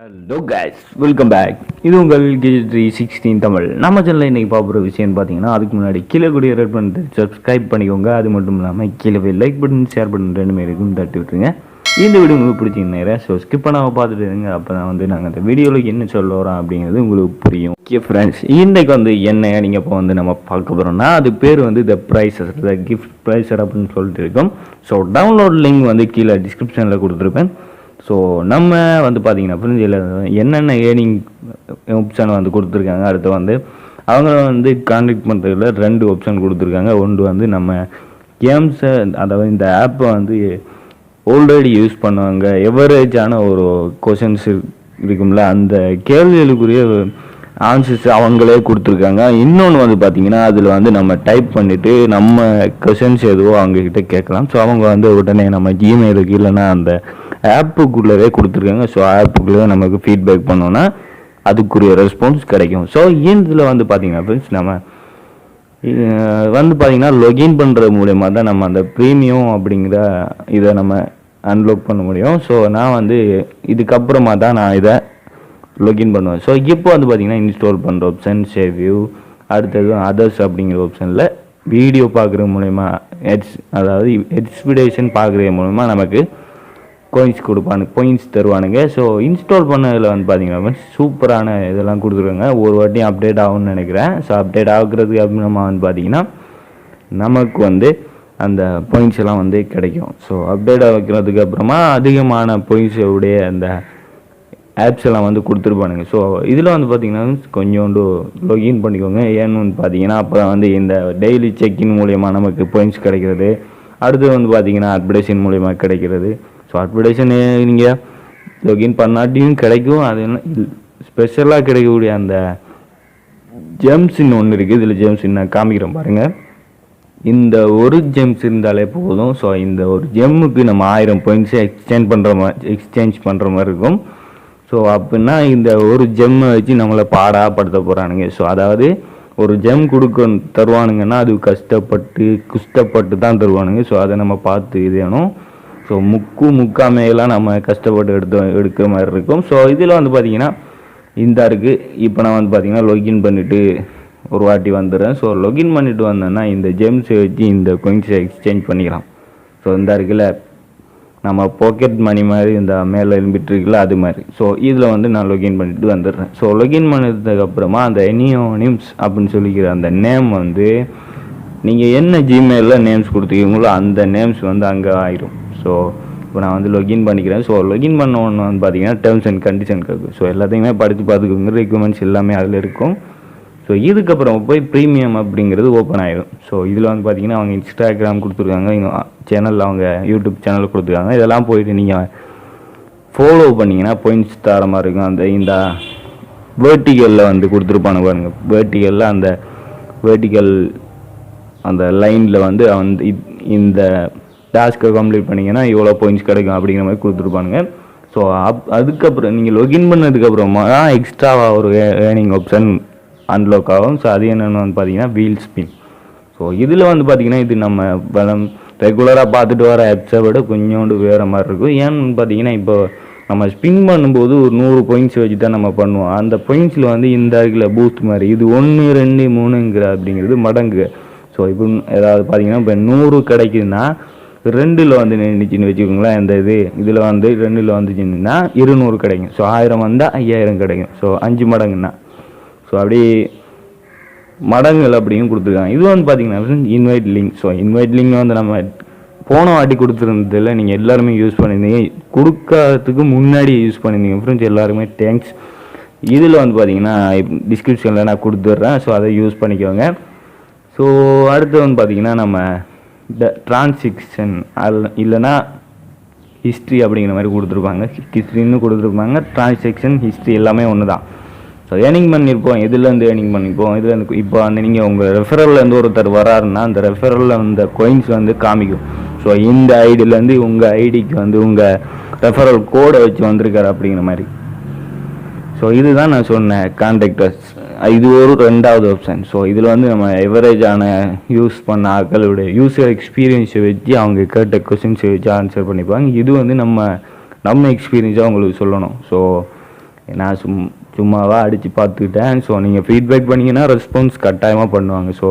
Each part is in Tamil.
Hello guys, welcome back. இது உங்கள் KG316 தமிழ். நம்ம சேனலில் இன்றைக்கி பார்க்குற விஷயம்னு பார்த்தீங்கன்னா, அதுக்கு முன்னாடி கீழே கூடிய ரெட் பட்டன் சப்ஸ்கிரைப் பண்ணிக்கோங்க. அது மட்டும் இல்லாமல் கீழே லைக் பட்டன், ஷேர் பட்டன் ரெண்டுமே இருக்கும், தட்டி விட்டுருங்க. இந்த வீடியோ உங்களுக்கு பிடிச்சிங்கன்னா ஸோ ஸ்கிப் பண்ணாமல் பார்த்துட்டு இருங்க. அப்போ தான் நாங்கள் அந்த வீடியோவில் என்ன சொல்ல வரோம் அப்படிங்கிறது உங்களுக்கு புரியும். ஓகே ஃப்ரெண்ட்ஸ், இன்றைக்கு என்ன நீங்கள் இப்போ நம்ம பார்க்க போகிறோம்னா, அது பேர் ThePrizer, த கிஃப்ட் ப்ரைசர் அப்படின்னு சொல்லிட்டு இருக்கும். ஸோ டவுன்லோட் லிங்க் கீழே டிஸ்கிரிப்ஷனில் கொடுத்துருப்பேன். ஸோ நம்ம பார்த்தீங்கன்னா ஃப்ரெண்ட்ஸ், இதில் என்னென்ன ஏர்னிங் ஆப்ஷன் கொடுத்துருக்காங்க. அடுத்து அவங்க கான்டெக்ட் பண்ணுறதுல 2 ஆப்ஷன் கொடுத்துருக்காங்க. ஒன்று நம்ம கேம்ஸை, அதாவது இந்த ஆப்பை ஆல்ரெடி யூஸ் பண்ணுவாங்க, எவரேஜான ஒரு கொஷின்ஸ் இருக்கும்ல, அந்த கேள்விகளுக்குரிய ஆன்சர்ஸ் அவங்களே கொடுத்துருக்காங்க. இன்னொன்று பார்த்தீங்கன்னா, அதில் நம்ம டைப் பண்ணிவிட்டு நம்ம கொஷின்ஸ் எதுவோ அவங்கக்கிட்ட கேட்கலாம். ஸோ அவங்க உடனே நம்ம ஜிமெயிலுக்கு இல்லைன்னா அந்த ஆப்புக்குள்ளவே கொடுத்துருக்காங்க. ஸோ ஆப்புக்குள்ளே நமக்கு ஃபீட்பேக் பண்ணோன்னா அதுக்குரிய ரெஸ்பான்ஸ் கிடைக்கும். ஸோ இதில் பார்த்தீங்கன்னா ஃப்ரெண்ட்ஸ், நம்ம பார்த்தீங்கன்னா லொகின் பண்ணுறது மூலயமா தான் நம்ம அந்த ப்ரீமியம் அப்படிங்கிற இதை நம்ம அன்லாக் பண்ண முடியும். ஸோ நான் இதுக்கப்புறமா தான் நான் இதை லொகின் பண்ணுவேன். ஸோ இப்போ பார்த்தீங்கன்னா இன்ஸ்டால் பண்ணுற ஆப்ஷன், சேவ்யூ, அடுத்தது அதர்ஸ் அப்படிங்கிற ஆப்ஷனில் வீடியோ பார்க்குறது மூலயமா அதாவது எக்ஸ்பிடேஷன் பார்க்குறது மூலமா நமக்கு பாயிண்ட்ஸ் தருவானுங்க. ஸோ இன்ஸ்டால் பண்ணதில் பார்த்தீங்கன்னா சூப்பரான இதெல்லாம் கொடுத்துருக்காங்க. ஒரு வாட்டியும் அப்டேட் ஆகும்னு நினைக்கிறேன். ஸோ அப்டேட் ஆகுறதுக்கு அப்புறமா பார்த்தீங்கன்னா நமக்கு அந்த பாயிண்ட்ஸ் எல்லாம் கிடைக்கும். ஸோ அப்டேட் ஆகிறதுக்கு அப்புறமா அதிகமான பாயிண்ட்ஸுடைய அந்த ஆப்ஸ் எல்லாம் கொடுத்துருப்பானுங்க. ஸோ இதில் பார்த்தீங்கன்னா கொஞ்சோண்டு லொகின் பண்ணிக்கோங்க. ஏன்னு பார்த்தீங்கன்னா அப்போ தான் இந்த டெய்லி செக்இன் மூலயமா நமக்கு பாயிண்ட்ஸ் கிடைக்கிறது. அடுத்து பார்த்தீங்கன்னா அட்வர்டைஸின் மூலயமா கிடைக்கிறது. ஸோ அட்வர்டைஸன் நீங்கள் லொகின் பண்ணாட்டியும் கிடைக்கும். அது என்ன ஸ்பெஷலாக கிடைக்கக்கூடிய அந்த ஜெம்ஸ்ன்னு ஒன்று இருக்குது. இதில் ஜெம்ஸ் நான் காமிக்கிறேன் பாருங்கள். இந்த ஒரு ஜெம்ஸ் இருந்தாலே போதும். ஸோ இந்த ஒரு ஜெம்முக்கு நம்ம 1000 பாயிண்ட்ஸை எக்ஸ்சேஞ்ச் பண்ணுற மாதிரி இருக்கும். ஸோ அப்படின்னா இந்த ஒரு ஜெம்மை வச்சு நம்மளை பாடாப்படுத்த போகிறானுங்க. ஸோ அதாவது ஒரு ஜெம் தருவானுங்கன்னா அது கஷ்டப்பட்டு தான் தருவானுங்க. ஸோ அதை நம்ம பார்த்து இது வேணும். ஸோ முக்காமையெல்லாம் நம்ம கஷ்டப்பட்டு எடுக்கிற மாதிரி இருக்கும். ஸோ இதில் பார்த்தீங்கன்னா இந்த இருக்குது. இப்போ நான் பார்த்தீங்கன்னா லொகின் பண்ணிவிட்டு ஒரு வாட்டி வந்துடுறேன். ஸோ லொகின் பண்ணிவிட்டு வந்தேன்னா இந்த ஜெம்ஸை வச்சு இந்த காயின்ஸை எக்ஸ்சேஞ்ச் பண்ணிக்கலாம். ஸோ இந்த இருக்குல்ல, நம்ம பாக்கெட் மணி மாதிரி இந்த மேலே எழும்பிட்டு இருக்குல்ல, அது மாதிரி. ஸோ இதில் நான் லொகின் பண்ணிவிட்டு வந்துடுறேன். ஸோ லொகின் பண்ணதுக்கப்புறமா அந்த எனியோனிம்ஸ் அப்படின்னு சொல்லிக்கிற அந்த நேம் நீங்கள் என்ன ஜிமெயிலில் நேம்ஸ் கொடுத்துருக்கீங்களோ அந்த நேம்ஸ் அங்கே ஆயிரும். ஸோ இப்போ நான் லொகின் பண்ணிக்கிறேன். ஸோ லொகின் பண்ண ஒன்று பார்த்தீங்கன்னா டேர்ம்ஸ் அண்ட் கண்டிஷன் இருக்குது. ஸோ எல்லாத்தையுமே படித்து பார்த்துக்கோங்க. ரெக்யூமெண்ட்ஸ் எல்லாமே அதில் இருக்கும். ஸோ இதுக்கப்புறம் போய் ப்ரீமியம் அப்படிங்கிறது ஓப்பன் ஆகிடும். ஸோ இதில் பார்த்தீங்கன்னா அவங்க இன்ஸ்டாகிராம் கொடுத்துருக்காங்க, சேனல், அவங்க யூடியூப் சேனல் கொடுத்துருக்காங்க. இதெல்லாம் போயிட்டு நீங்கள் ஃபாலோ பண்ணிங்கன்னா பாயிண்ட்ஸ் தர மாதிரி இருக்கும். இந்த வேர்ட்டிகளில் கொடுத்துருப்பானு பாருங்கள். வேர்ட்டிகளில் அந்த வேர்ட்டிக்கல் அந்த லைனில் இந்த டாஸ்க்கை கம்ப்ளீட் பண்ணிங்கன்னா இவ்வளோ பாயிண்ட்ஸ் கிடைக்கும் அப்படிங்கிற மாதிரி கொடுத்துருப்பானுங்க. ஸோ அதுக்கப்புறம் நீங்கள் லொகின் பண்ணதுக்கப்புறமா தான் எக்ஸ்ட்ராவாக ஒரு ஏர்னிங் ஆப்ஷன் அன்லாக் ஆகும். ஸோ அது என்னென்னு பார்த்தீங்கன்னா வீல் ஸ்பின். ஸோ இதில் பார்த்தீங்கன்னா இது நம்ம ரெகுலராக பார்த்துட்டு வர ஆப்ஸை விட கொஞ்சோண்டு வேறு மாதிரி இருக்கும். ஏன்னு பார்த்தீங்கன்னா இப்போ நம்ம ஸ்பின் பண்ணும்போது ஒரு 100 பாயிண்ட்ஸ் வச்சு தான் நம்ம பண்ணுவோம். அந்த பாயிண்ட்ஸில் இந்த இருக்குல்ல பூஸ்ட் மாதிரி, இது 1 2 3 அப்படிங்கிறது மடங்கு. ஸோ இப்போ ஏதாவது பார்த்தீங்கன்னா இப்போ 100 கிடைக்குதுன்னா 2ல் நின்றுச்சின்னு வச்சுக்கோங்களேன். இந்த இதில் 2ல் வந்துச்சுன்னா 200 கிடைக்கும். ஸோ 1000 வந்தால் 5000 கிடைக்கும். ஸோ 5 மடங்குன்னா ஸோ அப்படி மடங்குகள் அப்படியும் கொடுத்துருக்காங்க. இது பார்த்தீங்கன்னா invite link. So invite link நம்ம போன வாட்டி கொடுத்துருந்ததில் நீங்கள் எல்லாருமே யூஸ் பண்ணியிருந்தீங்க. கொடுக்கறதுக்கு முன்னாடி யூஸ் பண்ணியிருந்தீங்க ஃப்ரெண்ட்ஸ், எல்லாருமே தேங்க்ஸ். இதில் பார்த்தீங்கன்னா டிஸ்கிரிப்ஷனில் நான் கொடுத்துட்றேன். ஸோ அதை யூஸ் பண்ணிக்கோங்க. ஸோ அடுத்து பார்த்தீங்கன்னா நம்ம இந்த டிரான்சாக்ஷன் இல்லைன்னா ஹிஸ்ட்ரி அப்படிங்கிற மாதிரி கொடுத்துருப்பாங்க. ஹிஸ்ட்ரின்னு கொடுத்துருப்பாங்க. டிரான்சாக்ஷன் ஹிஸ்ட்ரி எல்லாமே ஒன்று தான். ஸோ ஏர்னிங் பண்ணியிருப்போம், இதுலேருந்து ஏர்னிங் பண்ணிப்போம். இதுலேருந்து இப்போ நீங்கள் உங்கள் ரெஃபரல்லேருந்து ஒருத்தர் வராருன்னா அந்த ரெஃபரலில் அந்த காயின்ஸ் காமிக்கும். ஸோ இந்த ஐடியிலேருந்து உங்கள் ஐடிக்கு உங்கள் ரெஃபரல் கோடை வச்சு வந்திருக்காரு அப்படிங்கிற மாதிரி. ஸோ இதுதான் நான் சொன்னேன் கான்டாக்டர்ஸ். இது ஒரு 2வது ஆப்ஷன். ஸோ இதில் நம்ம எவரேஜான யூஸ் பண்ண ஆட்களுடைய யூசர் எக்ஸ்பீரியன்ஸை வச்சு அவங்க கேட்ட கொஸ்டின்ஸை வச்சு ஆன்சர் பண்ணிப்பாங்க. இது நம்ம எக்ஸ்பீரியன்ஸாக அவங்களுக்கு சொல்லணும். ஸோ நான் சும்மாவா அடித்து பார்த்துக்கிட்டேன். ஸோ நீங்கள் ஃபீட்பேக் பண்ணிங்கன்னா ரெஸ்பான்ஸ் கட்டாயமாக பண்ணுவாங்க. ஸோ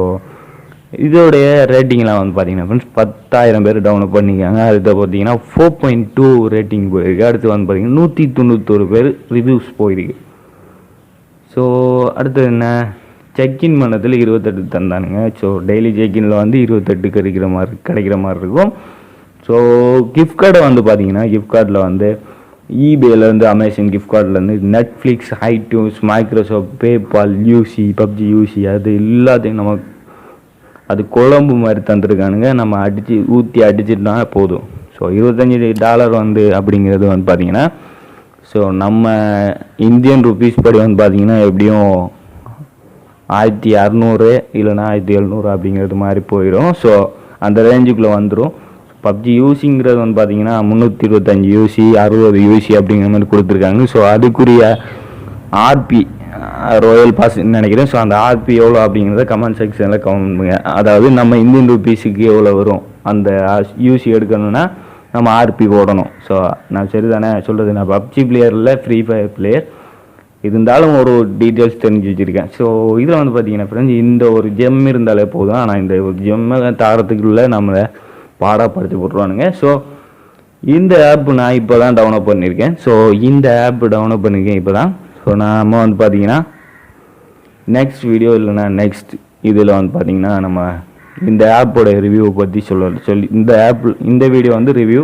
இதோடைய ரேட்டிங்லாம் வந்து பார்த்தீங்கன்னா ஃப்ரெண்ட்ஸ் 10,000 பேர் டவுன்லோட் பண்ணிக்காங்க. அடுத்து பார்த்தீங்கன்னா 4.2 ரேட்டிங் போயிருக்கு. அடுத்து வந்து பார்த்தீங்கன்னா 191 பேர் ரிவ்யூஸ் போயிருக்கு. ஸோ அடுத்து என்ன, செக்இன் பண்ணதில் 28 தந்தானுங்க. ஸோ டெய்லி செக்இனில் வந்து 28 கிடைக்கிற மாதிரி இருக்கும். ஸோ கிஃப்ட் கார்டை வந்து பார்த்தீங்கன்னா கிஃப்ட் கார்டில் வந்து ஈபேலேருந்து அமேசான் கிஃப்ட் கார்ட்லேருந்து Netflix, iTunes, Microsoft, PayPal, UC, PUBG UC அது எல்லாத்தையும் நம்ம அது குழம்பு மாதிரி தந்துருக்கானுங்க. நம்ம ஊற்றி அடிச்சிட்டா போதும். ஸோ $25 வந்து அப்படிங்கிறது வந்து பார்த்தீங்கன்னா ஸோ நம்ம இந்தியன் ருபீஸ் படி வந்து பார்த்தீங்கன்னா எப்படியும் 1600 இல்லைனா 1700 அப்படிங்கிறது மாதிரி போயிடும். ஸோ அந்த ரேஞ்சுக்குள்ளே வந்துடும். பப்ஜி யூசிங்கிறது வந்து பார்த்தீங்கன்னா 325 யூசி, 60 யூசி அப்படிங்கிற மாதிரி கொடுத்துருக்காங்க. ஸோ அதுக்குரிய ஆர்பி ராயல் பாஸ் நினைக்கிறேன். ஸோ அந்த ஆர்பி எவ்வளோ அப்படிங்கிறத கமெண்ட் செக்ஷனில் கமெண்ட் பண்ணுங்க. அதாவது நம்ம இந்தியன் ருபீஸுக்கு எவ்வளோ வரும் அந்த யூசி எடுக்கணும்னா நம்ம ஆர்பி போடணும். ஸோ நான் சரிதானே சொல்கிறது, நான் பப்ஜி பிளேயரில் ஃப்ரீ ஃபயர் பிளேயர் இருந்தாலும் ஒரு டீட்டெயில்ஸ் தெரிஞ்சு வச்சுருக்கேன். ஸோ இதில் வந்து பார்த்தீங்கன்னா ஃப்ரெண்ட்ஸ் இந்த ஒரு ஜெம் இருந்தாலே போதும். ஆனால் இந்த ஒரு ஜெம்மை தாரத்துக்குள்ளே நம்மளை பாடப்படுத்தி போட்டுருவானுங்க. ஸோ இந்த ஆப் நான் இப்போ தான் டவுன்லோட் பண்ணியிருக்கேன். ஸோ இந்த ஆப் டவுன்லோட் பண்ணியிருக்கேன் இப்போ தான். ஸோ நம்ம வந்து பார்த்தீங்கன்னா நெக்ஸ்ட் வீடியோ இல்லைனா நெக்ஸ்ட் இதில் வந்து பார்த்தீங்கன்னா நம்ம இந்த ஆப்போட ரிவ்யூவை பற்றி சொல்லி இந்த வீடியோ வந்து ரிவ்யூ,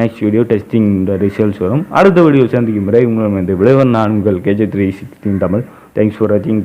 நெக்ஸ்ட் வீடியோ டெஸ்டிங் இந்த ரிசல்ட்ஸ் வரும். அடுத்த வீடியோ சந்திக்கும் முறை உங்களிடம் இந்த விளைவன் நான் உங்கள் KJ316 தமிழ். தேங்க்ஸ் ஃபார் வாட்சிங்.